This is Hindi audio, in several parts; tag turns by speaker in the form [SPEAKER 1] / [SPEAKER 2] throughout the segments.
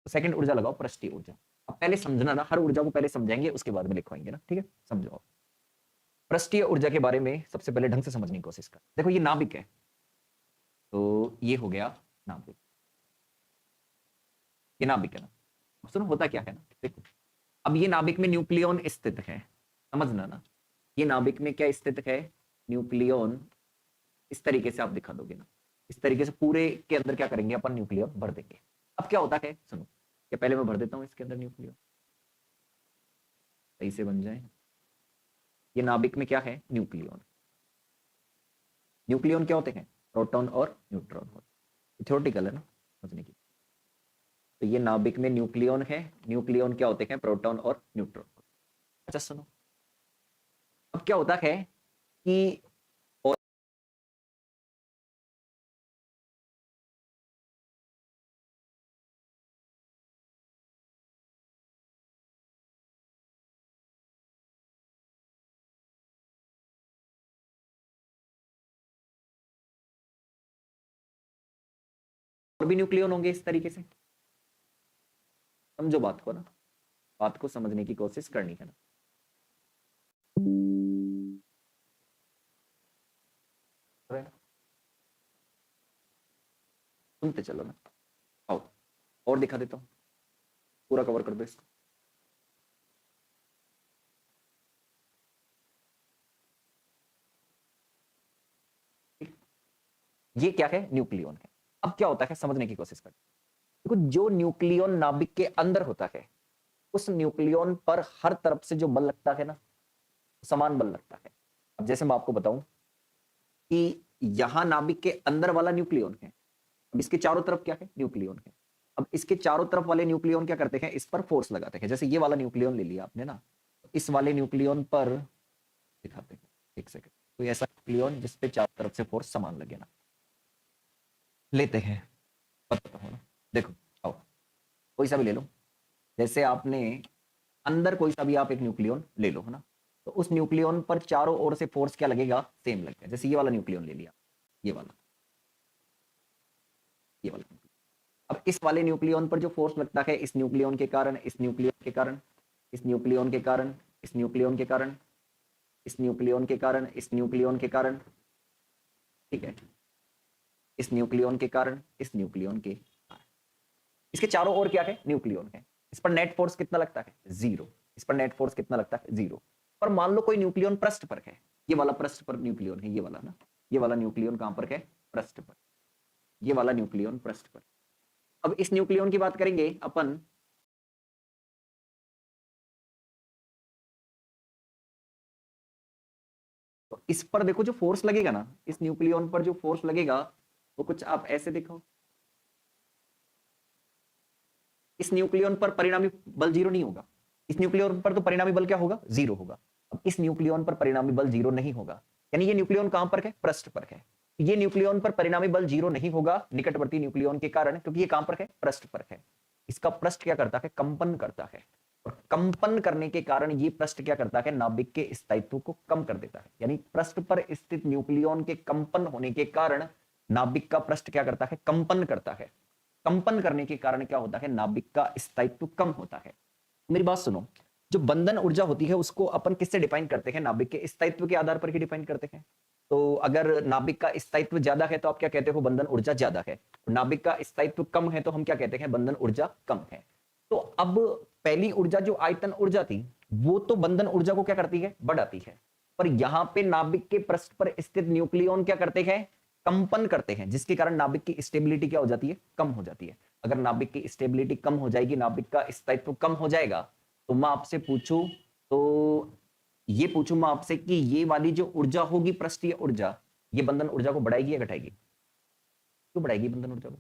[SPEAKER 1] सेकंड ऊर्जा लगाओ पृष्ठीय ऊर्जा। अब पहले समझना ना, हर ऊर्जा को पहले समझेंगे उसके बाद में लिखवाएंगे ना, ठीक है? समझो। पृष्ठीय ऊर्जा के बारे में सबसे पहले ढंग से समझने की कोशिश कर। देखो ये नाभिक है, तो ये हो गया नाभिक, ये नाभिक है ना। अब सुनो होता क्या है ना, देखो अब ये नाभिक में न्यूक्लियन स्थित है, समझना ना, ये नाभिक में क्या स्थित है, न्यूक्लियन। इस तरीके से आप दिखा दोगे ना, इस तरीके से पूरे के अंदर क्या करेंगे अपन, न्यूक्लियन भर देंगे। अब क्या होता है सुनो, क्या पहले मैं भर देता हूं इसके अंदर न्यूक्लियन, सही से बन जाए। ये नाभिक में क्या है, न्यूक्लियन। न्यूक्लियन क्या होते हैं, प्रोटॉन और न्यूट्रॉन होते, थ्योरेटिकल है ना समझने की। तो ये नाभिक में न्यूक्लियन है, न्यूक्लियन क्या होते हैं, प्रोटॉन और न्यूट्रॉन। अच्छा सुनो, अब क्या होता है कि और भी न्यूक्लियन होंगे इस तरीके से, समझो बात को ना, बात को समझने की कोशिश करनी है ना। सुनते चलो ना, आओ और दिखा देता हूँ, पूरा कवर कर दो इसको। ये क्या है, न्यूक्लियन है। अब क्या होता है समझने की कोशिश कर, देखो जो न्यूक्लियन नाभिक के अंदर होता है, उस न्यूक्लियन पर हर तरफ से जो बल लगता है ना, समान बल लगता है। अब जैसे मैं आपको बताऊं कि यहां नाभिक के अंदर वाला न्यूक्लियन है, अब इसके चारों तरफ क्या है, न्यूक्लियन है। अब इसके चारों तरफ वाले न्यूक्लियन क्या करते हैं, इस पर फोर्स लगाते हैं। जैसे ये वाला न्यूक्लियन ले लिया आपने ना, इस वाले न्यूक्लियन पर दिखाते हैं, एक सेकंड, कोई ऐसा न्यूक्लियन जिसपे चारों तरफ से फोर्स समान लगे ना, लेते हैं, बताता हूं ना। देखो आओ, कोई सा भी ले लो, जैसे आपने अंदर कोई सा भी आप एक न्यूक्लियन ले लो है ना, तो उस न्यूक्लियन पर चारों ओर से फोर्स क्या लगेगा, सेम लगेगा। जैसे ये वाला न्यूक्लियन ले लिया, ये वाला, ये वाला। अब इस वाले न्यूक्लियन पर जो फोर्स लगता है, इस न्यूक्लियन के कारण, इस न्यूक्लियन के कारण, इस न्यूक्लियन के कारण, इस न्यूक्लियन के कारण, इस न्यूक्लियन के कारण, इस न्यूक्लियन के कारण, ठीक है, इस न्यूक्लियन के कारण, इस न्यूक्लियन के कारण, इसके चारों ओर क्या है, न्यूक्लियन है। इस पर नेट फोर्स कितना लगता है, जीरो। इस पर नेट फोर्स कितना लगता है, जीरो। पर मान लो कोई न्यूक्लियन पृष्ठ पर है, ये वाला पृष्ठ पर न्यूक्लियन है, ये वाला ना, ये वाला न्यूक्लियन कहां पर है, पृष्ठ पर, ये वाला न्यूक्लियन पृष्ठ पर। अब इस न्यूक्लियन की बात करेंगे अपन, तो इस पर देखो जो फोर्स लगेगा ना, इस न्यूक्लियन पर जो फोर्स लगेगा, वो कुछ आप ऐसे देखो, इस न्यूक्लियन पर परिणामी बल जीरो नहीं होगा, इस न्यूक्लियन पर तो परिणामी बल क्या होगा, जीरो होगा। अब इस न्यूक्लियन पर परिणामी बल जीरो नहीं होगा, यानी ये न्यूक्लियन कहां पर है, पृष्ठ पर है। ये न्यूक्लियन पर परिणामी बल जीरो नहीं होगा निकटवर्ती न्यूक्लियन के कारण, क्योंकि ये कहां पर है, पृष्ठ पर है। इसका पृष्ठ क्या करता है, कंपन करता है, और कंपन करने के कारण ये पृष्ठ क्या करता है, नाभिक के स्थायित्व को कम कर देता है। यानी पृष्ठ पर स्थित न्यूक्लियन के कंपन होने के कारण नाभिक का पृष्ठ क्या करता है, कंपन करता है। कंपन करने के कारण क्या होता है, नाभिक का स्थायित्व कम होता है। मेरी बात सुनो, जो बंधन ऊर्जा होती है उसको अपन किससे डिफाइन करते हैं, नाभिक के स्थायित्व के आधार पर ही डिफाइन करते हैं। तो अगर नाभिक का स्थायित्व ज्यादा है तो आप क्या कहते हो, बंधन ऊर्जा ज्यादा है। नाभिक का स्थायित्व कम है तो हम क्या कहते हैं, बंधन ऊर्जा कम है। तो अब पहली ऊर्जा जो आयतन ऊर्जा थी, वो तो बंधन ऊर्जा को क्या करती है, बढ़ाती है। पर यहां पे नाभिक के पृष्ठ पर स्थित न्यूक्लियन क्या करते हैं, कंपन करते हैं, जिसके कारण नाभिक की स्टेबिलिटी क्या हो जाती है, कम हो जाती है। अगर नाभिक की स्टेबिलिटी कम हो जाएगी, नाभिक का स्थायित्व कम हो जाएगा, तो मैं आपसे पूछूं, तो ये पूछूं मैं आपसे कि ये वाली जो ऊर्जा होगी, पृष्ठीय ऊर्जा, ये बंधन ऊर्जा को बढ़ाएगी या घटाएगी, क्यों बढ़ाएगी बंधन ऊर्जा को,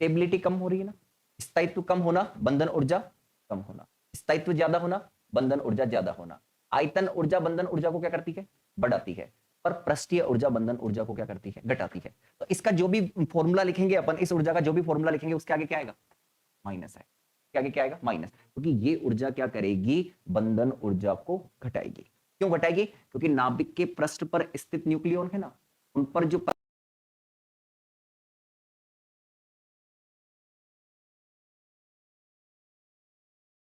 [SPEAKER 1] स्टेबिलिटी कम हो रही है ना, स्थायित्व कम होना, बंधन ऊर्जा कम होना, स्थायित्व ज्यादा होना, बंधन ऊर्जा ज्यादा होना। आयतन ऊर्जा बंधन ऊर्जा को क्या करती है, बढ़ाती है, पर पृष्ठीय ऊर्जा बंधन ऊर्जा को क्या करती है, घटाती है। तो इसका जो भी फॉर्मूला लिखेंगे अपन, इस ऊर्जा का जो भी फॉर्मूला लिखेंगे उसके आगे क्या आएगा, माइनस है। क्या आगे क्या आएगा, माइनस, क्योंकि ये ऊर्जा क्या करेगी, बंधन ऊर्जा को घटाएगी। क्यों घटाएगी, क्योंकि नाभिक के पृष्ठ पर स्थित न्यूक्लियन है ना, उन पर जो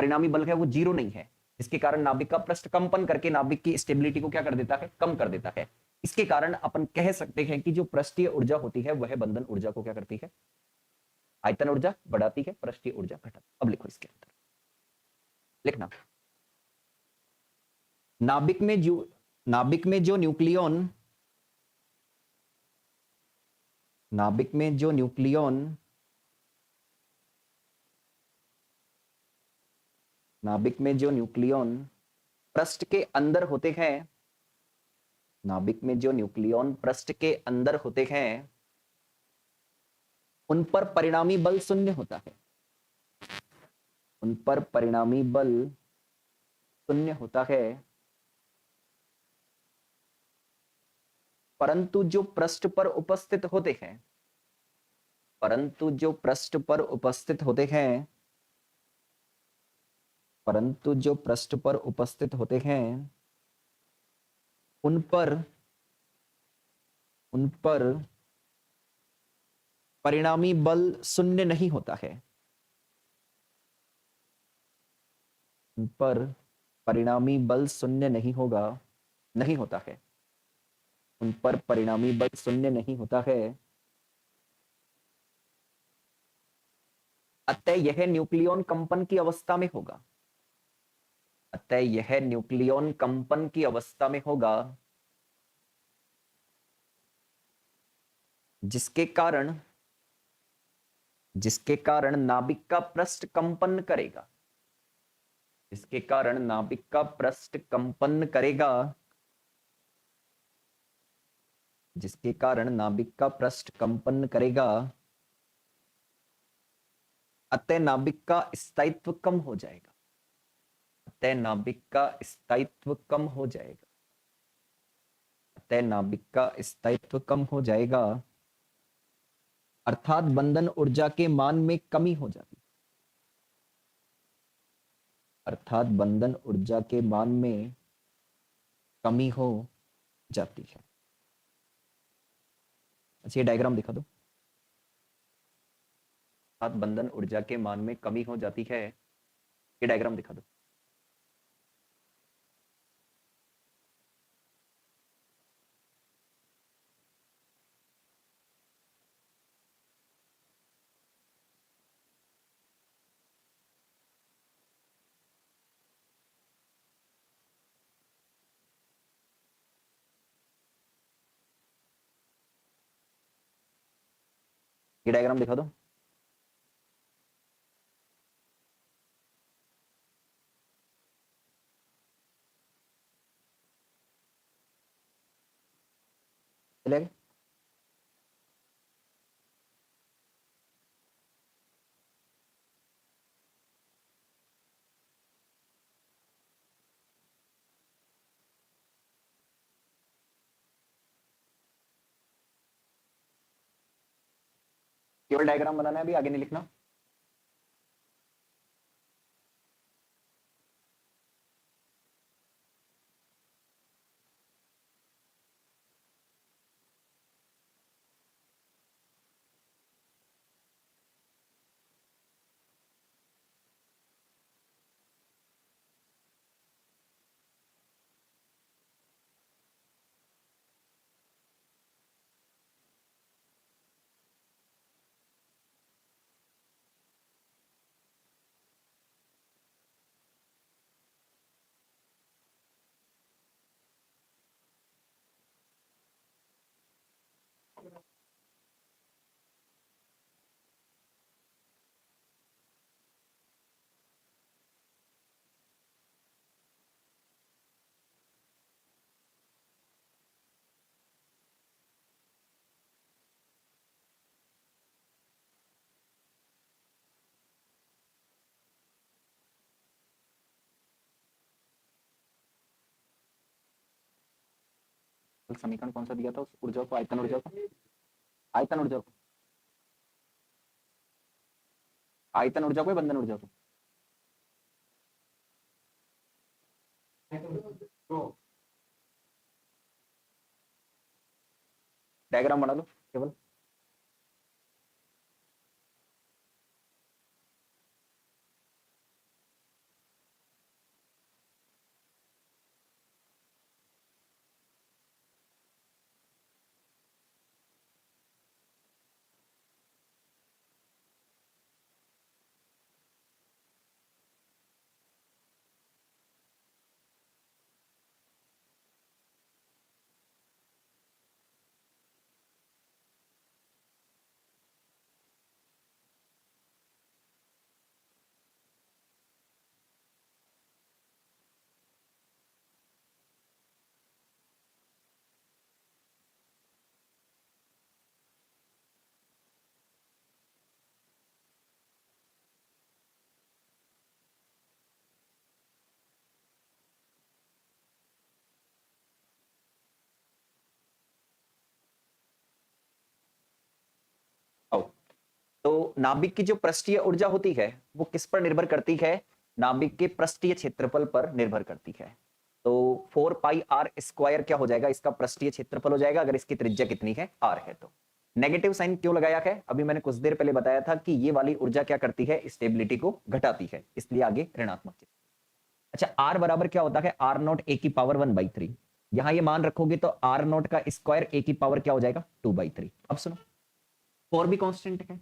[SPEAKER 1] परिणामी बल है वो 0 नहीं है, जिसके कारण नाभिक का पृष्ठ कंपन करके नाभिक की स्टेबिलिटी को क्या कर देता है, कम कर देता है। इसके कारण अपन कह सकते हैं कि जो पृष्ठीय ऊर्जा होती है वह बंधन ऊर्जा को क्या करती है, आयतन ऊर्जा बढ़ाती है, पृष्ठीय ऊर्जा घटाती। अब लिखो इसके अंदर, लिखना, नाभिक में जो न्यूक्लियन नाभिक में जो न्यूक्लियन नाभिक में जो न्यूक्लियन पृष्ठ के अंदर होते हैं, नाभिक में जो न्यूक्लियन पृष्ठ के अंदर होते हैं उन पर परिणामी बल शून्य होता है, उन पर परिणामी बल शून्य होता है, परंतु जो पृष्ठ पर उपस्थित होते हैं, परंतु जो पृष्ठ पर उपस्थित होते हैं, परंतु जो पृष्ठ पर उपस्थित होते हैं उन पर परिणामी बल शून्य नहीं होता है, उन पर परिणामी बल शून्य नहीं होता है, उन पर परिणामी बल शून्य नहीं होता है। अतः यह न्यूक्लियन कंपन की अवस्था में होगा, अतः यह न्यूक्लियन कंपन की अवस्था में होगा, जिसके कारण नाभिक का पृष्ठ कंपन करेगा, जिसके कारण नाभिक का पृष्ठ कंपन करेगा, जिसके कारण नाभिक का पृष्ठ कंपन करेगा, अतः नाभिक का स्थायित्व कम हो जाएगा, अतः नाभिक का स्थायित्व कम हो जाएगा, अतः नाभिक का स्थायित्व कम हो जाएगा, अर्थात बंधन ऊर्जा के मान में कमी हो जाती, अर्थात बंधन ऊर्जा के मान में कमी हो जाती है। अच्छा ये डायग्राम दिखा दो, अर्थात बंधन ऊर्जा के मान में कमी हो जाती है, ये डायग्राम दिखा दो। ये डायग्राम दिखा दो। चलेगा? केवल डायग्राम बनाना है, अभी आगे नहीं लिखना। समीकरण कौन सा दिया था उस ऊर्जा को, आयतन ऊर्जा को, आयतन ऊर्जा को, आयतन ऊर्जा को या बंधन ऊर्जा को? डायग्राम बना लो केवल। तो नाभिक की जो पृष्ठीय ऊर्जा होती है वो किस पर निर्भर करती है? नाभिक के पृष्ठीय क्षेत्रफल पर निर्भर करती है। तो 4 पाई आर स्क्वायर क्या हो जाएगा? इसका पृष्ठीय क्षेत्रफल हो जाएगा, अगर इसकी त्रिज्या कितनी है? आर है। तो नेगेटिव साइन क्यों लगाया है? अभी मैंने कुछ देर पहले बताया था कि ये वाली ऊर्जा क्या करती है? स्टेबिलिटी को घटाती है, इसलिए आगे ऋणात्मक। अच्छा, आर बराबर क्या होता है? आर नॉट ए की पावर 1/3। यहां ये मान रखोगे तो आर नॉट का स्क्वायर ए की पावर क्या हो जाएगा? 2/3। अब सुनो, 4 भी कांस्टेंट है,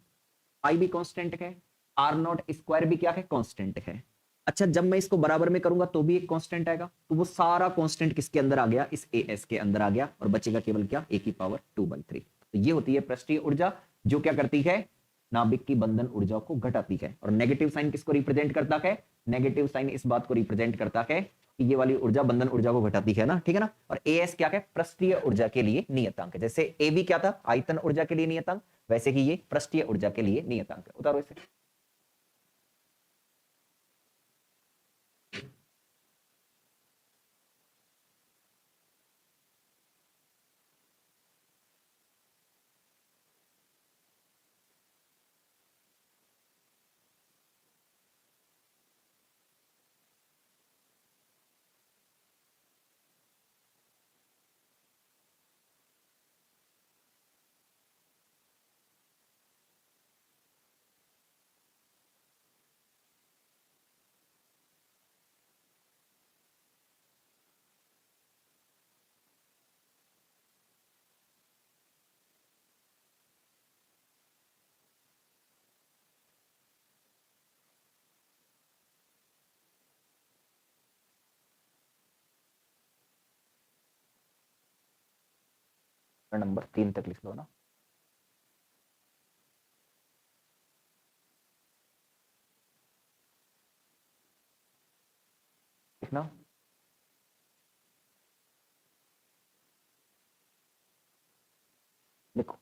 [SPEAKER 1] आई भी कांस्टेंट है, आर नॉट स्क्वायर भी क्या है? कांस्टेंट है। अच्छा, जब मैं इसको बराबर में करूंगा तो भी एक कांस्टेंट आएगा, तो वो सारा कांस्टेंट किसके अंदर आ गया? इस ए एस के अंदर आ गया, और बचेगा केवल क्या? ए की पावर 2/3। तो ये होती है पृष्ठीय ऊर्जा, जो क्या करती है? नाभिक की बंधन ऊर्जा को घटाती है। और नेगेटिव साइन किसको रिप्रेजेंट करता है? नेगेटिव साइन इस बात को रिप्रेजेंट करता है कि ये वाली ऊर्जा बंधन ऊर्जा को घटाती है ना, ठीक है ना। और ए एस क्या है? पृष्ठीय ऊर्जा के लिए नियतांक है। जैसे ए बी क्या था? आयतन ऊर्जा के लिए नियतांक, वैसे ही ये पृष्ठीय ऊर्जा के लिए नियतांक है। उतारो इसे। नंबर 3 तक लिख लो ना। लिखना। देखो,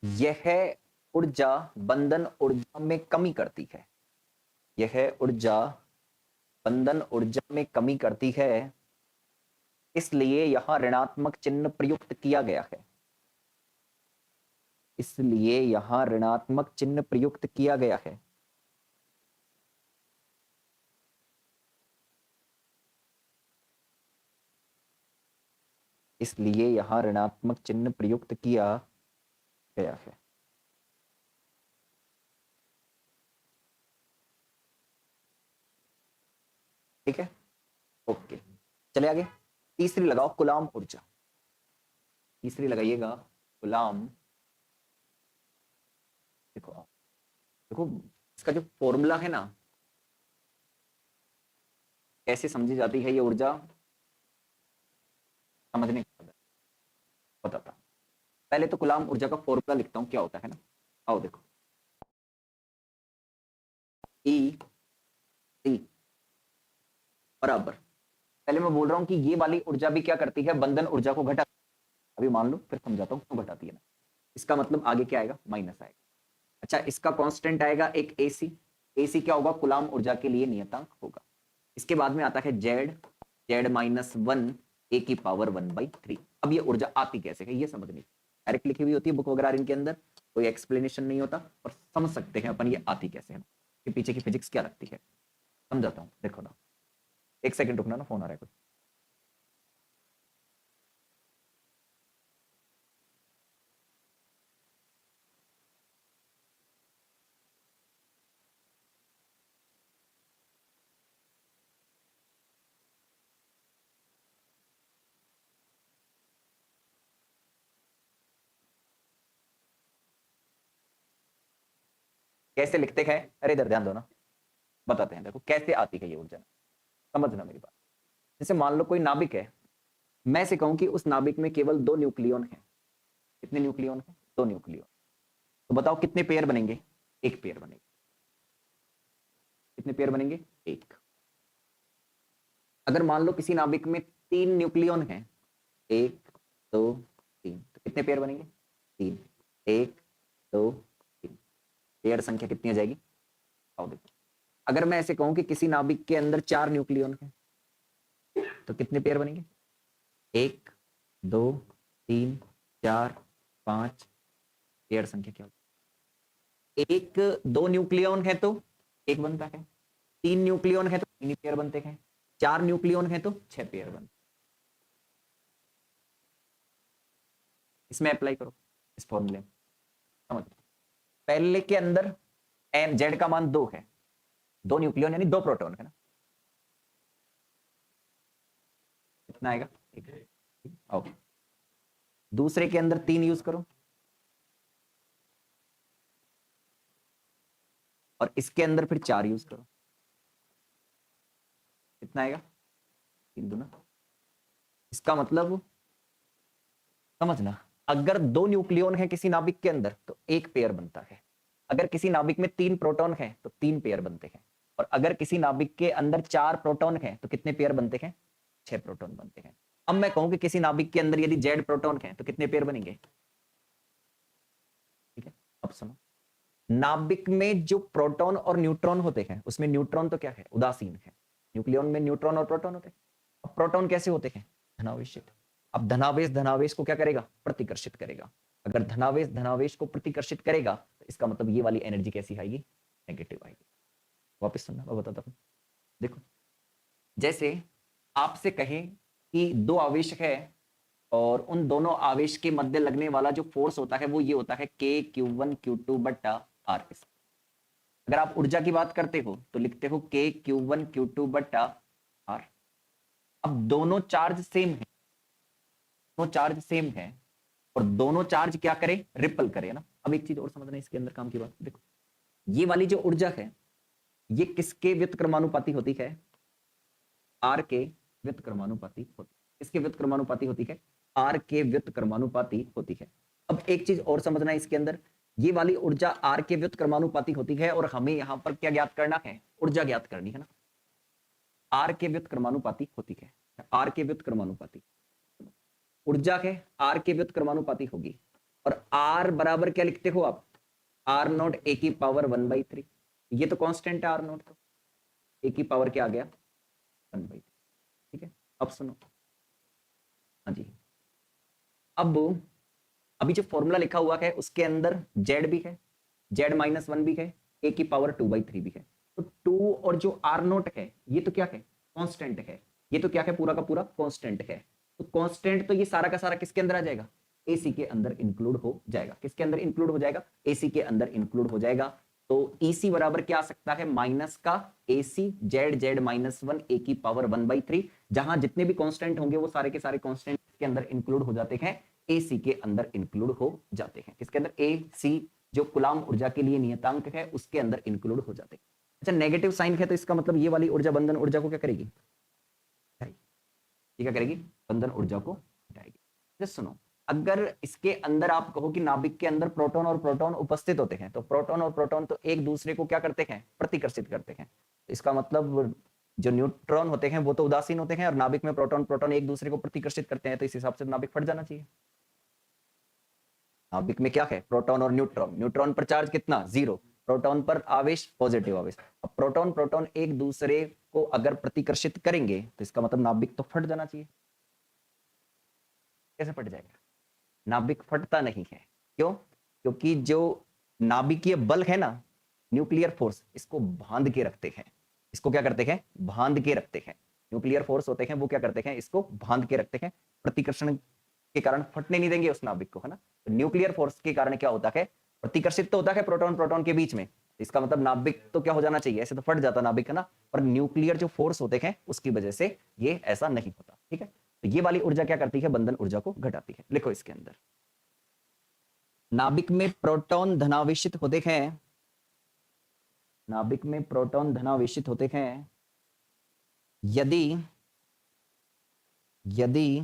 [SPEAKER 1] यह ऊर्जा बंधन ऊर्जा में कमी करती है, यह ऊर्जा बंधन ऊर्जा में कमी करती है, इसलिए यहां ऋणात्मक चिन्ह प्रयुक्त किया गया है, इसलिए यहां ऋणात्मक चिन्ह प्रयुक्त किया गया है। इसलिए यहां ऋणात्मक चिन्ह प्रयुक्त किया गया है। ठीक है, ओके, चले आगे। तीसरी लगाओ, कूलाम ऊर्जा। तीसरी लगाइएगा, कूलाम। देखो, देखो इसका जो फॉर्मूला है ना, कैसे समझी जाती है ये ऊर्जा, समझने का बताता। पहले तो कूलाम ऊर्जा का फॉर्मूला लिखता हूं, क्या होता है ना। आओ देखो, ई टी बराबर, पहले मैं बोल रहा हूं कि ये वाली ऊर्जा भी क्या करती है? बंधन ऊर्जा को घटा। अभी मान लो, फिर समझाता हूं क्यों घटाती है ना। इसका मतलब आगे क्या आएगा? माइनस आएगा। अच्छा, इसका कांस्टेंट आएगा एक एसी। एसी क्या होगा? कूलाम ऊर्जा के लिए नियतांक होगा। इसके बाद में आता है जेड, जेड -1 ए की पावर 1/3। अब ये ऊर्जा आती कैसे है ये समझनी, डायरेक्ट लिखी हुई होती है बुक वगैरह इनके अंदर, कोई एक्सप्लेनेशन नहीं होता, और समझ सकते हैं अपन ये आती कैसे है, कि पीछे की फिजिक्स क्या लगती है। समझाता हूँ, देखो ना, एक सेकंड रुकना ना, फोन आ रहा है कुछ। कैसे लिखते हैं? अरे इधर ध्यान दो ना, बताते हैं। देखो कैसे आती है ये ऊर्जा, समझना मेरी बात। जैसे मान लो कोई नाभिक है, मैं से कहूं कि उस नाभिक में केवल 2 न्यूक्लियन है। कितने न्यूक्लियन है? 2 न्यूक्लियन। तो बताओ कितने पेयर बनेंगे? एक पेयर बनेंगे। कितने पेयर बनेंगे? एक। अगर मान लो किसी नाभिक में 3 न्यूक्लियन है, 1 2 3, तो कितने पेयर बनेंगे? 3। 1 2 3, पेयर संख्या कितनी हो जाएगी? आओ देखो, अगर मैं ऐसे कहूं कि किसी नाभिक के अंदर 4 न्यूक्लियन है, तो कितने पेयर बनेंगे? 1 2 3 4 5, पेयर संख्या क्या होगी? एक दो न्यूक्लियन है तो एक बनता है, तीन न्यूक्लियन है तो तीन पेयर बनते हैं, चार न्यूक्लियन है तो 6 पेयर बनते। इसमें अप्लाई करो इस फॉर्मूले में, समझ। पहले के अंदर एन जेड का मान 2 है, दो न्यूक्लियन यानी दो प्रोटॉन है ना, कितना आएगा? ओके। दूसरे के अंदर 3 यूज करो और इसके अंदर फिर 4 यूज करो, कितना आएगा? 3 दूना। इसका मतलब समझना, अगर दो न्यूक्लियन है किसी नाभिक के अंदर तो एक पेयर बनता है, अगर किसी नाभिक में 3 प्रोटॉन है तो 3 पेयर बनते हैं, और अगर किसी नाभिक के अंदर 4 प्रोटॉन है तो कितने पेयर बनते हैं? 6 प्रोटॉन बनते हैं। अब मैं कहूं कि किसी नाभिक के अंदर यदि जेड प्रोटॉन है तो कितने पेयर बनेंगे? ठीक है, अब सुनो, नाभिक में जो प्रोटॉन और न्यूट्रॉन होते हैं उसमें न्यूट्रॉन तो क्या है? उदासीन है। न्यूक्लियन में न्यूट्रॉन और प्रोटॉन होते हैं। अब प्रोटॉन कैसे होते हैं? धनावेशित। अब धनावेश धनावेश को क्या करेगा? प्रतिकर्षित करेगा। अगर धनावेश धनावेश को प्रतिकर्षित करेगा तो इसका मतलब ये वाली एनर्जी कैसी आएगी? नेगेटिव आएगी। वापस सुनना, मैं बताता हूं। देखो, जैसे आपसे कहें कि दो आवेश है और उन दोनों आवेश के मध्य लगने वाला जो फोर्स होता है वो ये होता है K Q1 Q2 बटा R। अगर आप ऊर्जा की बात करते हो तो लिखते हो K Q1 Q2 बटा R। अब दोनों चार्ज सेम है, दोनों चार्ज सेम है और दोनों चार्ज क्या करे? रिपल करे, ना। अब एक चीज और समझना इसके अंदर काम की बात, देखो ये वाली जो ऊर्जा है ये किसके व्युत्क्रमानुपाती होती है? आर के व्युत्क्रमानुपाती होती है। किसके व्युत्क्रमानुपाती होती है? आर के व्युत्क्रमानुपाती होती है। अब एक चीज और समझना है इसके अंदर, ये वाली ऊर्जा आर के व्युत्क्रमानुपाती होती है और हमें यहां पर क्या ज्ञात करना है? ऊर्जा ज्ञात करनी है ना। आर के व्युत्क्रमानुपाती होती है, आर के व्युत्क्रमानुपाती ऊर्जा है आर के व्युत्क्रमानुपाती होगी। और आर बराबर क्या लिखते हो आप? आर नॉट ए की पावर 1/3। ये तो कांस्टेंट है आर नॉट, तो ए की पावर क्या आ गया? 1/3। ठीक है, अब सुनो, हाँ जी। अब अभी जो फॉर्मूला लिखा हुआ है उसके अंदर जेड भी है, Z-1 भी है, ए की पावर 2/3 भी है। तो 2 और जो आर नोट है ये तो क्या है? कांस्टेंट है। ये तो क्या है? पूरा का पूरा कांस्टेंट है। तो कांस्टेंट तो ये सारा का सारा किसके अंदर आ जाएगा? एसी के अंदर इंक्लूड हो जाएगा। किसके अंदर इंक्लूड हो जाएगा? एसी के अंदर इंक्लूड हो जाएगा। तो ईसी बराबर क्या आ सकता है? माइनस का एसी Z-1 ए की पावर 1/3। जहां जितने भी कांस्टेंट होंगे वो सारे के सारे कांस्टेंट के अंदर इंक्लूड हो जाते हैं, एसी के अंदर इंक्लूड हो जाते हैं। किसके अंदर? ए सी, जो कुलाम ऊर्जा के लिए नियतांक है उसके अंदर इंक्लूड हो जाते हैं। अच्छा, नेगेटिव साइन है तो इसका मतलब ये वाली ऊर्जा बंधन ऊर्जा को क्या करेगी? ये क्या करेगी? बंधन ऊर्जा को हटाएगी। जस्ट सुनो, अगर इसके अंदर आप कहो कि नाभिक के अंदर प्रोटॉन और प्रोटॉन उपस्थित होते हैं तो प्रोटॉन और प्रोटॉन तो एक दूसरे को क्या करते हैं? प्रतिकर्षित करते हैं। इसका मतलब जो न्यूट्रॉन होते हैं वो तो उदासीन होते हैं और नाभिक में प्रोटॉन प्रोटॉन एक दूसरे को प्रतिकर्षित करते हैं, तो इस हिसाब से नाभिक फट जाना चाहिए। नाभिक में क्या है? प्रोटॉन और न्यूट्रॉन। न्यूट्रॉन पर चार्ज कितना? 0। प्रोटॉन पर आवेश पॉजिटिव आवेश। अब प्रोटॉन प्रोटॉन एक दूसरे को अगर प्रतिकर्षित करेंगे तो इसका मतलब नाभिक तो फट जाना चाहिए। कैसे फट जाएगा? नाभिक फटता नहीं है। क्यों? क्योंकि जो नाभिकीय बल है ना, न्यूक्लियर फोर्स, इसको बांध के रखते हैं। इसको क्या करते हैं? बांध के रखते हैं। न्यूक्लियर फोर्स होते हैं वो क्या करते हैं? इसको बांध के रखते हैं, प्रतिकर्षण के कारण फटने नहीं देंगे उस नाभिक को, है ना। तो न्यूक्लियर फोर्स के कारण क्या होता है? प्रतिकर्षित तो होता है प्रोटॉन प्रोटॉन के बीच में, इसका मतलब नाभिक तो क्या हो जाना चाहिए? ऐसे तो फट जाता नाभिक, है ना। पर न्यूक्लियर जो फोर्स होते हैं उसकी वजह से ये ऐसा नहीं होता। ठीक है, तो ये वाली ऊर्जा क्या करती है? बंधन ऊर्जा को घटाती है। लिखो इसके अंदर, नाभिक में प्रोटॉन धनावेशित होते हैं, नाभिक में प्रोटॉन धनावेशित होते हैं यदि यदि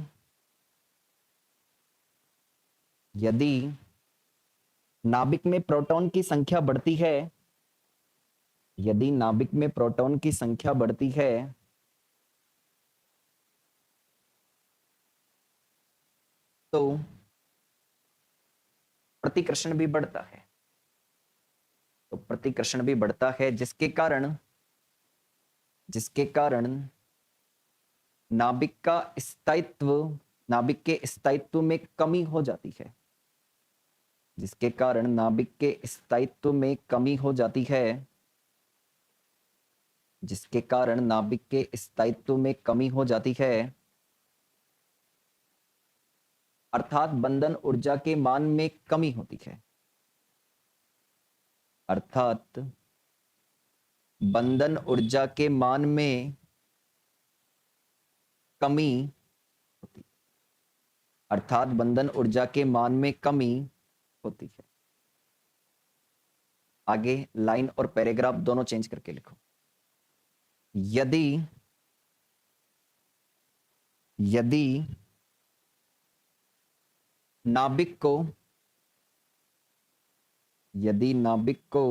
[SPEAKER 1] यदि नाभिक में प्रोटॉन की संख्या बढ़ती है, यदि नाभिक में प्रोटॉन की संख्या बढ़ती है तो प्रतिकर्षण भी बढ़ता है। तो प्रतिकर्षण भी बढ़ता है जिसके कारण नाभिक का स्थायित्व, नाभिक के स्थायित्व में कमी हो जाती है। जिसके कारण नाभिक के स्थायित्व में कमी हो जाती है, जिसके कारण नाभिक के स्थायित्व में कमी हो जाती है, अर्थात बंधन ऊर्जा के मान में कमी होती है, अर्थात बंधन ऊर्जा के मान में कमी होती, अर्थात बंधन ऊर्जा के मान में कमी होती है। आगे लाइन और पैराग्राफ दोनों चेंज करके लिखो। यदि यदि नाभिक को यदि नाभिक को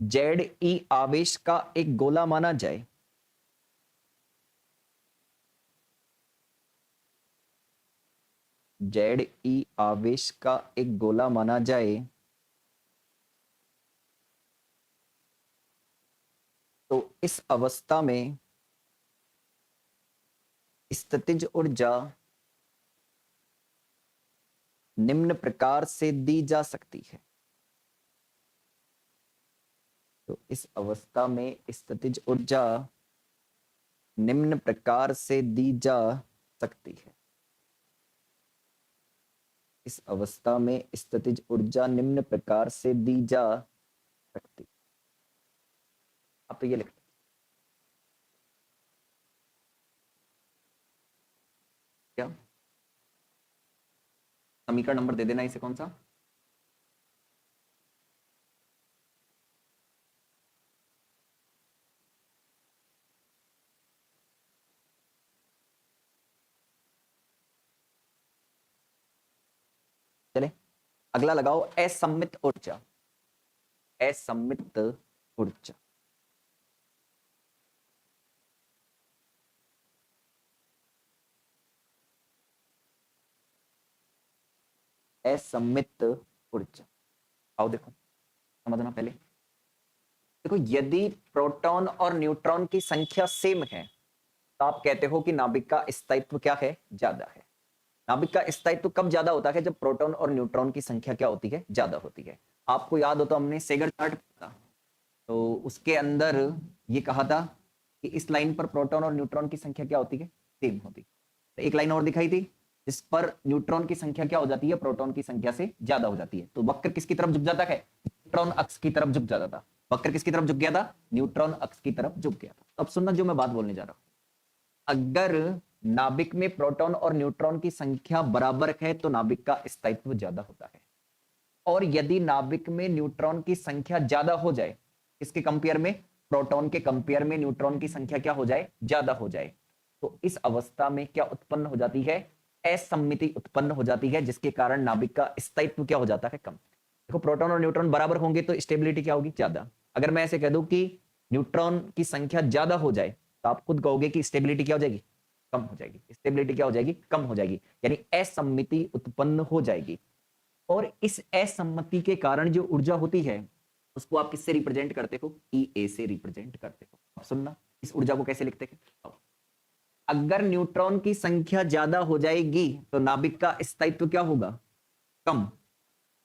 [SPEAKER 1] जेड ई आवेश का एक गोला माना जाए, जेड ई आवेश का एक गोला माना जाए, तो इस अवस्था में स्थितिज ऊर्जा निम्न प्रकार से दी जा सकती है। तो इस अवस्था में स्थितिज ऊर्जा निम्न प्रकार से दी जा सकती है। इस अवस्था में स्थितिज ऊर्जा निम्न प्रकार से दी जा सकती है। अब तो ये लिखते क्या, समीकरण नंबर दे देना इसे, कौन सा? चले अगला लगाओ, असम्मित ऊर्जा। असम्मित ऊर्जा, असम्मित ऊर्जा। आओ देखो, समझना पहले। देखो, यदि प्रोटॉन और न्यूट्रॉन की संख्या सेम है तो आप कहते हो कि नाभिक का स्थायित्व क्या है, ज्यादा है। नाभिक का स्थायित्व कब ज्यादा होता है? जब प्रोटॉन और न्यूट्रॉन की संख्या क्या होती है, ज्यादा होती है। आपको याद हो तो हमने सेगर चार्ट पढ़ा, तो उसके अंदर ये कहा था कि इस लाइन पर प्रोटॉन और न्यूट्रॉन की संख्या क्या होती है, सेम होती है। तो एक लाइन और दिखाई थी जिस पर न्यूट्रॉन की संख्या क्या हो जाती है, प्रोटॉन की संख्या से ज्यादा हो जाती है। तो वक्र किसकी तरफ झुक जाता है? न्यूट्रॉन अक्ष की तरफ झुक जाता था। वक्र किसकी तरफ झुक गया था? न्यूट्रॉन अक्ष की तरफ झुक गया था। अब सुनना जो मैं बात बोलने जा रहा हूं, अगर नाभिक में प्रोटॉन और न्यूट्रॉन की संख्या बराबर है तो नाभिक का स्थायित्व ज्यादा होता है। और यदि नाभिक में न्यूट्रॉन की संख्या ज्यादा हो जाए, इसके कंपेयर में, प्रोटॉन के कंपेयर में न्यूट्रॉन की संख्या क्या हो जाए, ज्यादा हो जाए, तो इस अवस्था में क्या उत्पन्न हो जाती है? असम्मिति उत्पन्न हो जाती है, जिसके कारण नाभिक का स्थायित्व क्या हो जाता है, कम। देखो, प्रोटॉन और न्यूट्रॉन बराबर होंगे तो स्टेबिलिटी क्या होगी, ज्यादा। अगर मैं ऐसे कह दूं कि न्यूट्रॉन की संख्या ज्यादा हो जाए तो आप खुद कहोगे कि स्टेबिलिटी क्या हो जाएगी, कम हो जाएगी। स्टेबिलिटी क्या हो जाएगी, कम हो जाएगी, यानी असम्मिति उत्पन्न हो जाएगी। और इस असम्मति के कारण जो ऊर्जा होती है उसको आप किससे रिप्रेजेंट करते हो? ई ए से रिप्रेजेंट करते हो। अब सुनना, इस ऊर्जा को कैसे लिखते हैं। अगर न्यूट्रॉन की संख्या ज्यादा हो जाएगी तो नाभिक का स्थायित्व क्या होगा, कम।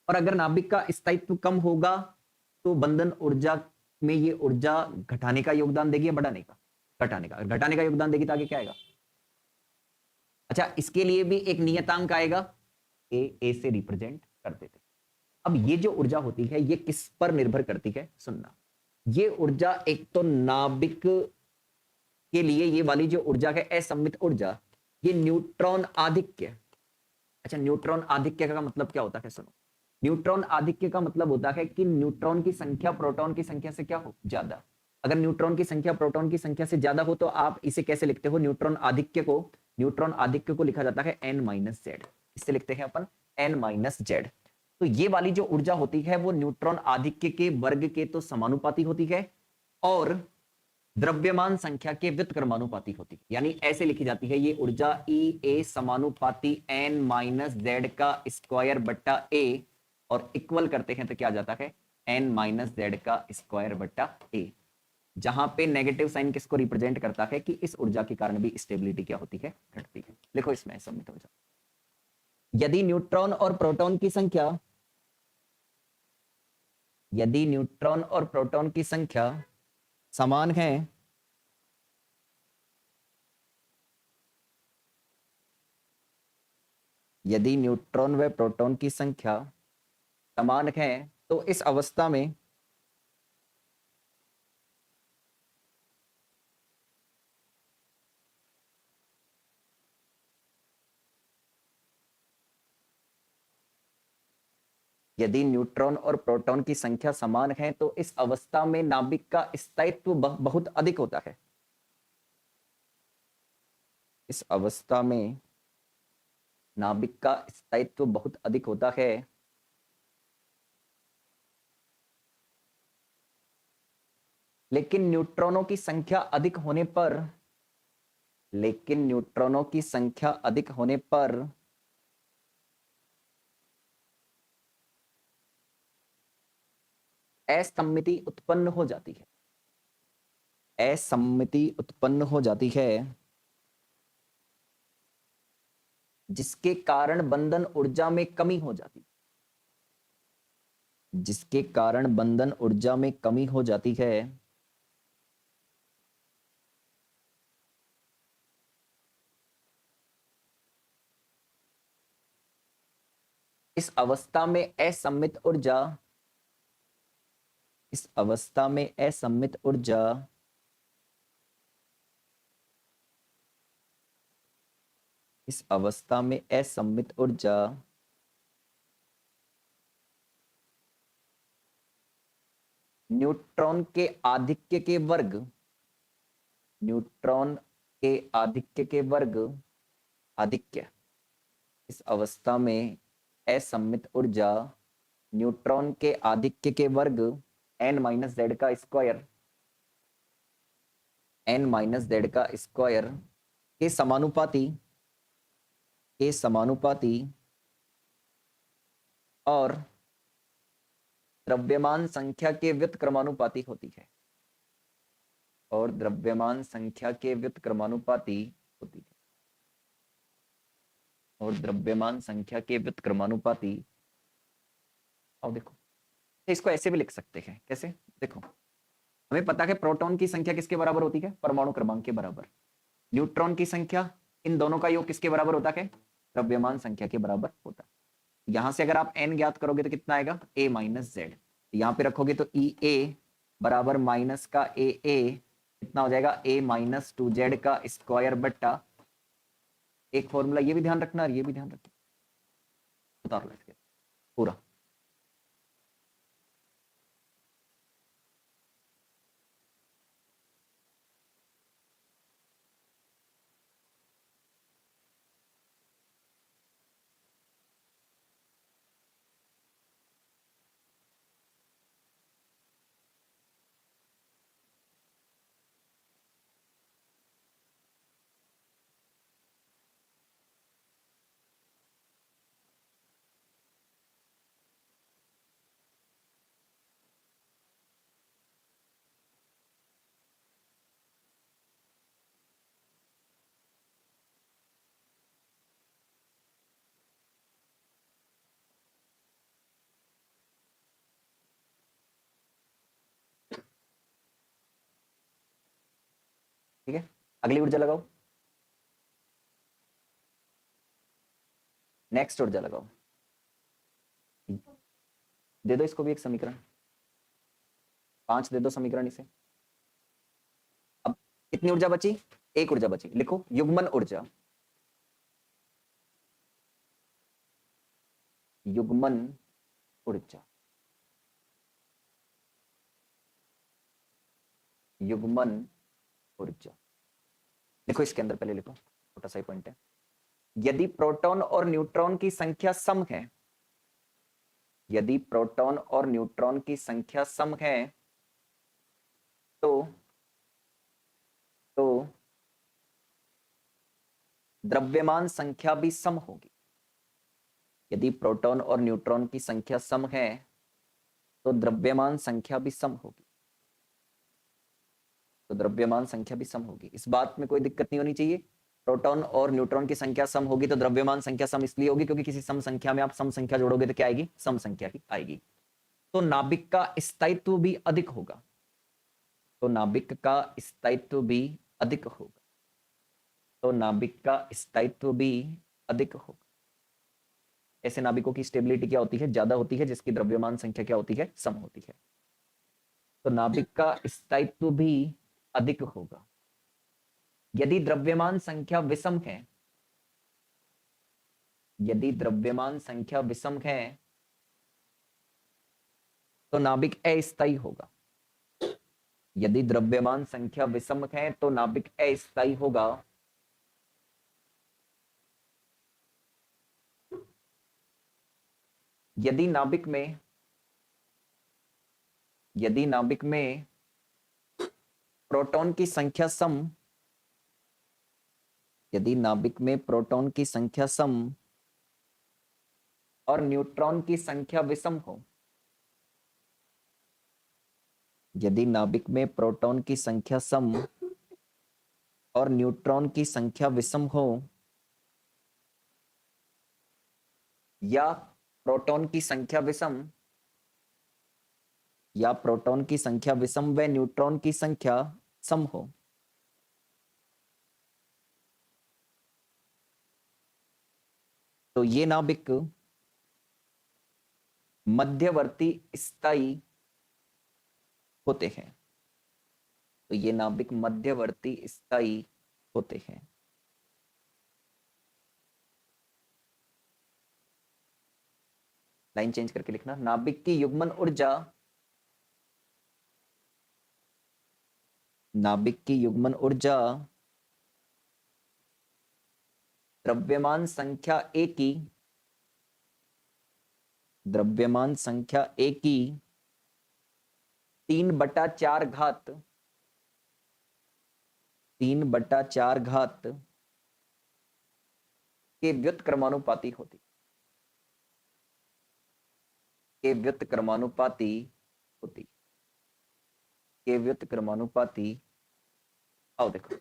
[SPEAKER 1] और अगर नाभिक का स्थायित्व कम होगा तो बंधन ऊर्जा में ये ऊर्जा घटाने का योगदान देगी या बढ़ाने का? घटाने का। घटाने का योगदान देगी तो आगे क्या आएगा? अच्छा, इसके लिए भी एक नियतांक आएगा, ए से रिप्रेजेंट कर देते। अब ये जो ऊर्जा होती है ये किस पर निर्भर करती है, सुनना। ये ऊर्जा एक तो नाभिक के लिए, ये वाली जो ऊर्जा है असम्मित ऊर्जा, ये न्यूट्रॉन आधिक्य। अच्छा, न्यूट्रॉन आधिक्य का मतलब क्या होता है, सुनो। न्यूट्रॉन आधिक्य का मतलब होता है कि न्यूट्रॉन की संख्या प्रोटॉन की संख्या से क्या हो, ज्यादा। अगर न्यूट्रॉन की संख्या प्रोटॉन की संख्या से ज्यादा हो तो आप इसे कैसे लिखते हो? न्यूट्रॉन आधिक्य को लिखा जाता है n-z। इससे लिखते हैं अपन n-z। तो ये वाली जो ऊर्जा होती है वो न्यूट्रॉन आधिक्य के वर्ग के तो समानुपाती होती है और द्रव्यमान संख्या के व्युत्क्रमानुपाती होती है। यानी ऐसे लिखी जाती है ये ऊर्जा, ई ए समानुपाती n-z का स्क्वायर बट्टा a, और इक्वल करते हैं तो क्या आ जाता है, n-z का स्क्वायर बट्टा a। जहां पे नेगेटिव साइन किसको रिप्रेजेंट करता है कि इस ऊर्जा के कारण भी स्टेबिलिटी क्या होती है, घटती है। लिखो इसमें सबमिट हो जाए। यदि न्यूट्रॉन और प्रोटॉन की संख्या, यदि न्यूट्रॉन और प्रोटॉन की संख्या समान है, यदि न्यूट्रॉन व प्रोटॉन की संख्या समान है, तो इस अवस्था में यदि न्यूट्रॉन और प्रोटॉन की संख्या समान है, तो इस अवस्था में नाभिक का स्थायित्व बहुत अधिक होता है। इस अवस्था में नाभिक का स्थायित्व बहुत अधिक होता है। लेकिन न्यूट्रॉनों की संख्या अधिक होने पर, लेकिन न्यूट्रॉनों की संख्या अधिक होने पर असममिति उत्पन्न हो जाती है। असममिति उत्पन्न हो जाती है, जिसके कारण बंधन ऊर्जा में कमी हो जाती है। जिसके कारण बंधन ऊर्जा में कमी हो जाती है। इस अवस्था में असममित ऊर्जा, इस अवस्था में असममित ऊर्जा इस अवस्था में असममित ऊर्जा न्यूट्रॉन के आधिक्य के वर्ग, न्यूट्रॉन के आधिक्य के वर्ग, आधिक्य, इस अवस्था में असममित ऊर्जा न्यूट्रॉन के आधिक्य के वर्ग n माइनस जेड का स्क्वायर, n माइनस जेड का स्क्वायर के समानुपाती, के समानुपाती और द्रव्यमान संख्या के व्युत्क्रमानुपाती होती है, और द्रव्यमान संख्या के व्युत्क्रमानुपाती होती है, और द्रव्यमान संख्या के व्युत्क्रमानुपाती। और देखो इसको ऐसे भी लिख सकते हैं, कैसे? देखो हमें पता है प्रोटॉन की संख्या किसके बराबर होती है, परमाणु क्रमांक के बराबर। न्यूट्रॉन की संख्या, इन दोनों का योग किसके बराबर होता है, द्रव्यमान संख्या के बराबर होता है। यहां से अगर आप n ज्ञात करोगे तो कितना आएगा, a माइनस जेड। यहां पे रखोगे तो ई ए बराबर माइनस का ए कितना हो जाएगा, a माइनस 2z का स्क्वायर बट्टा, एक फॉर्मूला ये भी ध्यान रखना और ये भी ध्यान रखना, उतार लो इसके पूरा। ठीक है, अगली ऊर्जा लगाओ, नेक्स्ट ऊर्जा लगाओ, दे दो इसको भी एक समीकरण, 5 दे दो समीकरण इसे। अब कितनी ऊर्जा बची, एक ऊर्जा बची, लिखो युग्मन ऊर्जा, युग्मन ऊर्जा, युग्मन ऊर्जा। लिखो इसके अंदर पहले लिखो, छोटा सा पॉइंट है। यदि प्रोटॉन और न्यूट्रॉन की संख्या सम है, यदि प्रोटॉन और न्यूट्रॉन की संख्या सम है, तो द्रव्यमान संख्या भी सम होगी। यदि प्रोटॉन और न्यूट्रॉन की संख्या सम है, तो द्रव्यमान संख्या भी सम होगी। तो द्रव्यमान संख्या भी सम होगी। इस बात में कोई दिक्कत नहीं होनी चाहिए। प्रोटॉन और न्यूट्रॉन की संख्या सम होगी तो द्रव्यमान संख्या सम इसलिए होगी क्योंकि किसी सम संख्या में आप सम संख्या जोड़ोगे तो क्या आएगी? सम संख्या ही आएगी। तो नाभिक का स्थायित्व भी अधिक होगा। तो नाभिक का स्थायित्व भी अधिक होगा। तो नाभिक का स्थायित्व भी अधिक होगा। ऐसे नाभिकों की स्टेबिलिटी क्या होती है? ज्यादा होती है, जिसकी द्रव्यमान संख्या क्या होती है? सम होती है। तो नाभिक का स्थायित्व भी अधिक होगा। यदि द्रव्यमान संख्या विषम है, यदि द्रव्यमान संख्या विषम है तो नाभिक अस्थायी होगा। यदि द्रव्यमान संख्या विषम है तो नाभिक अस्थायी होगा। यदि नाभिक में प्रोटॉन की संख्या सम, यदि नाभिक में प्रोटॉन की संख्या सम और न्यूट्रॉन की संख्या विषम हो, यदि नाभिक में प्रोटॉन की संख्या सम और न्यूट्रॉन की संख्या विषम हो, या प्रोटॉन की संख्या विषम, या प्रोटॉन की संख्या विषम व न्यूट्रॉन की संख्या सम हो, तो ये नाभिक मध्यवर्ती स्थायी होते हैं। तो ये नाभिक मध्यवर्ती स्थायी होते हैं। लाइन चेंज करके लिखना। नाभिक की युग्मन ऊर्जा, नाभिक की युग्मन ऊर्जा द्रव्यमान संख्या ए की, द्रव्यमान संख्या ए की 3/4 घात, 3/4 घात के व्युत्क्रमानुपाती होती, के व्युत्क्रमानुपाती होती, के व्युत्क्रमानुपाती। आओ देखो,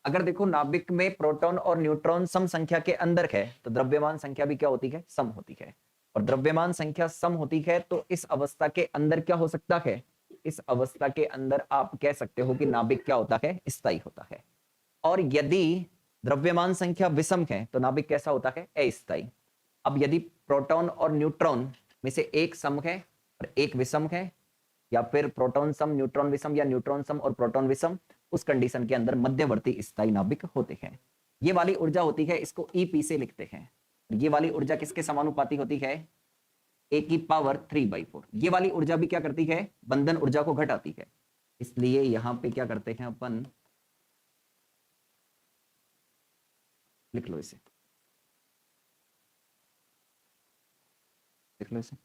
[SPEAKER 1] अगर देखो नाभिक में प्रोटॉन और न्यूट्रॉन सम संख्या के अंदर है तो द्रव्यमान संख्या भी क्या होती है? सम होती है। और द्रव्यमान संख्या सम होती है तो इस अवस्था के अंदर क्या हो सकता है? इस अवस्था के अंदर आप कह सकते हो कि नाभिक क्या होता है? स्थायी होता है। और यदि द्रव्यमान संख्या विषम है तो नाभिक कैसा होता है? अस्थायी। अब यदि प्रोटॉन और न्यूट्रॉन में से एक सम है और एक विषम है, या फिर प्रोटॉन सम न्यूट्रॉन विषम, या न्यूट्रॉन सम और प्रोटॉन विषम, उस कंडीशन के अंदर मध्यवर्ती स्थायी नाभिक होते हैं। ये वाली ऊर्जा होती है, इसको ईपी से लिखते हैं। ये वाली ऊर्जा किसके समानुपाती होती है? ए की पावर 3/4। ये वाली ऊर्जा भी क्या करती है? बंधन ऊर्जा को घटाती है। इसलिए यहां पे क्या करते हैं अपन, लिख लो इसे, लिख लो इसे।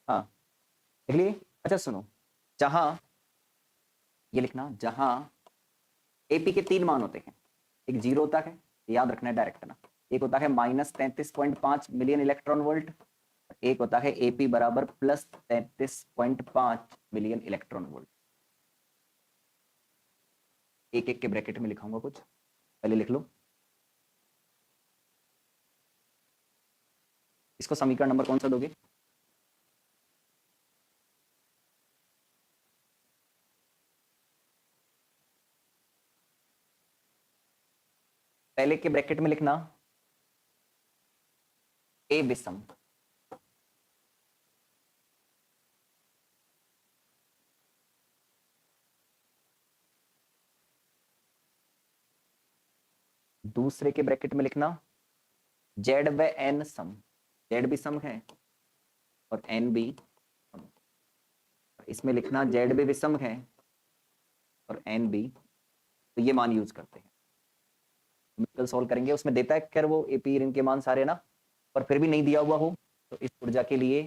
[SPEAKER 1] हाँ लिख लिए। अच्छा सुनो, जहां, ये लिखना, जहां एपी के 3 मान होते हैं, एक 0 होता है, याद रखना है डायरेक्ट ना, एक होता है -33.5 मिलियन इलेक्ट्रॉन वोल्ट, एक होता है एपी बराबर +33.5 मिलियन इलेक्ट्रॉन वोल्ट। एक एक के ब्रैकेट में लिखाऊंगा कुछ, पहले लिख लो। इसको समीकरण नंबर कौन सा दोगे? पहले के ब्रैकेट में लिखना ए विषम, दूसरे के ब्रैकेट में लिखना जेड व एन सम, जेड भी सम है और एन भी सम। इसमें लिखना जेड भी विषम है और एन भी, तो ये मान यूज करते हैं। न्यूमेरिकल सॉल्व करेंगे, उसमें देता है खैर वो एपी रिंग के मान सारे ना, पर फिर भी नहीं दिया हुआ हो तो इस ऊर्जा के लिए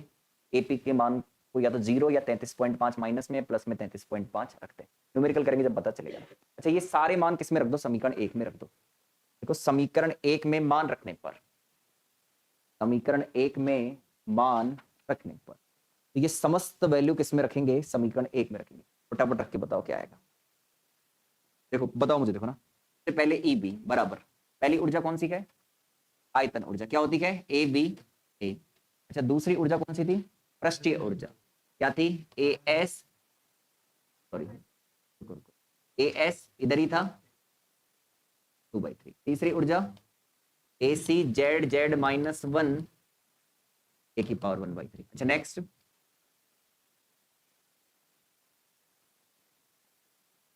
[SPEAKER 1] एपी के मान को या तो 0 या 33.5 माइनस में प्लस में 33.5 रखते हैं। न्यूमेरिकल करेंगे जब पता चलेगा। अच्छा ये सारे मान किस में रख दो, समीकरण 1 में रख दो। देखो समीकरण 1 में मान रखने पर, समीकरण 1 में मान रखने पर तो ये समस्त वैल्यू किस में रखेंगे, समीकरण 1 में रखेंगे। फटाफट रख के बताओ क्या आएगा। देखो बताओ मुझे, देखो ना, सबसे पहले ई बी बराबर, पहली ऊर्जा कौन सी है, आयतन ऊर्जा, क्या होती है ए बी ए। अच्छा दूसरी ऊर्जा कौन सी थी, पृष्ठीय ऊर्जा, क्या थी A S, sorry A S इधर ही था 2/3। तीसरी ऊर्जा ए सी जेड जेड -1 ए की पावर 1/3। अच्छा नेक्स्ट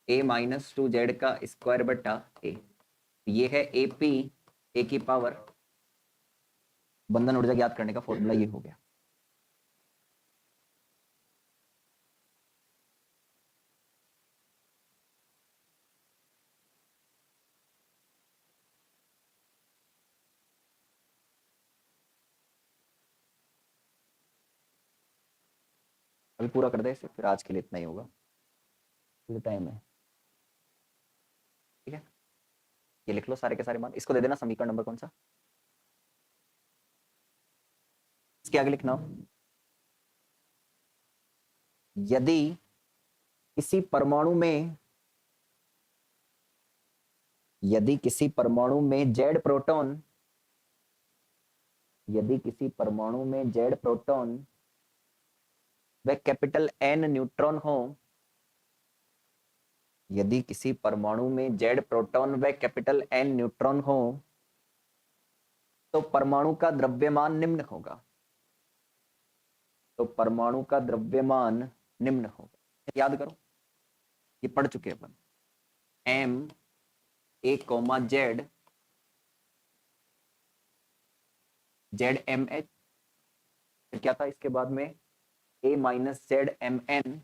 [SPEAKER 1] ए -2 जेड का स्क्वायर बटा ए, ये है ए पी ए की पावर, बंधन ऊर्जा ज्ञात करने का फॉर्मूला ये हो गया। अभी पूरा कर दे इसे, फिर आज के लिए इतना ही होगा, टाइम है। ठीक है ये लिख लो सारे के सारे मान, इसको दे देना समीकरण नंबर कौन सा, इसके आगे लिखना, यदि किसी परमाणु में, यदि किसी परमाणु में जेड प्रोटॉन, यदि किसी परमाणु में जेड प्रोटॉन व कैपिटल एन न्यूट्रॉन हो, यदि किसी परमाणु में जेड प्रोटॉन व कैपिटल एन न्यूट्रॉन हो तो परमाणु का द्रव्यमान निम्न होगा, तो परमाणु का द्रव्यमान निम्न होगा। याद करो ये पढ़ चुके अपन, M A comma Z, Z M H, फिर क्या था इसके बाद में A minus Z M N,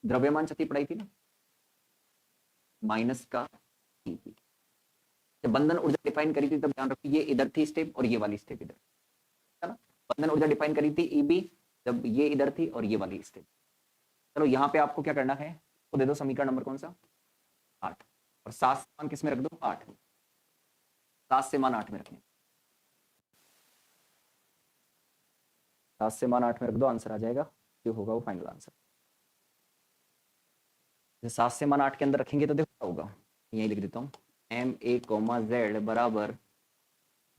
[SPEAKER 1] द्रव्यमान शक्ति पढ़ाई थी ना, माइनस का ईपी। जब बंधन ऊर्जा डिफाइन करी थी तब ध्यान रखो ये इधर थी स्टेप और ये वाली स्टेप इधर, है ना। बंधन ऊर्जा डिफाइन करी थी ईबी, जब ये इधर थी और ये वाली स्टेप। चलो यहाँ पे आपको क्या करना है, तो दे दो समीकरण नंबर कौन सा 8, और 7 से मान किस में रख दो 8, 7 से मान 8 में रखें, 7 से मान 8 में रख दो, आंसर आ जाएगा, जो होगा वो फाइनल आंसर। 7 से मान 8 के अंदर रखेंगे तो देखो क्या होगा, यही लिख देता हूँ, एम ए कोमा जेड बराबर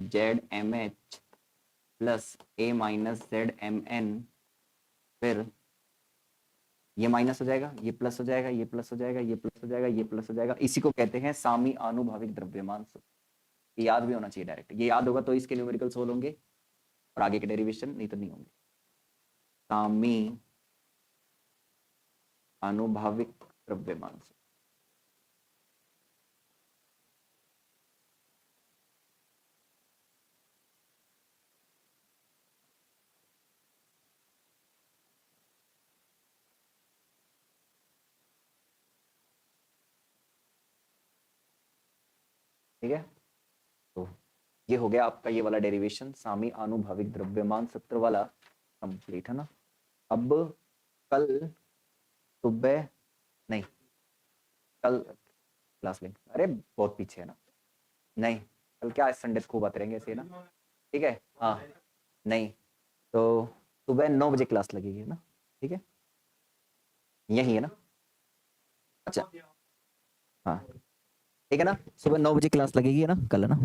[SPEAKER 1] जेड एम एच प्लस ए माइनस जेड एम एन, फिर ये माइनस हो जाएगा, ये प्लस हो जाएगा, ये प्लस हो जाएगा, ये प्लस हो जाएगा, ये प्लस हो जाएगा। इसी को कहते हैं सामी आनुभाविक द्रव्यमान सूत्र। ये याद भी होना चाहिए डायरेक्ट, ये याद होगा तो इसके न्यूमेरिकल सोल्व होंगे और आगे के डेरिवेशन, नहीं तो नहीं होंगे। सामी आनुभाविक द्रव्यमान सूत्र, ठीक है। तो ये हो गया आपका ये वाला डेरिवेशन, सामी आनुभाविक द्रव्यमान सूत्र वाला कंप्लीट, है ना। अब कल सुबह, नहीं कल क्लास लिंक, अरे बहुत पीछे है ना, नहीं कल क्या संडे खूब आते रहेंगे ऐसे ना, ठीक है। हाँ नहीं तो सुबह 9 बजे क्लास लगेगी ना, ठीक है, यही है ना। अच्छा हाँ ठीक है ना, सुबह 9 बजे क्लास लगेगी है ना कल, है ना।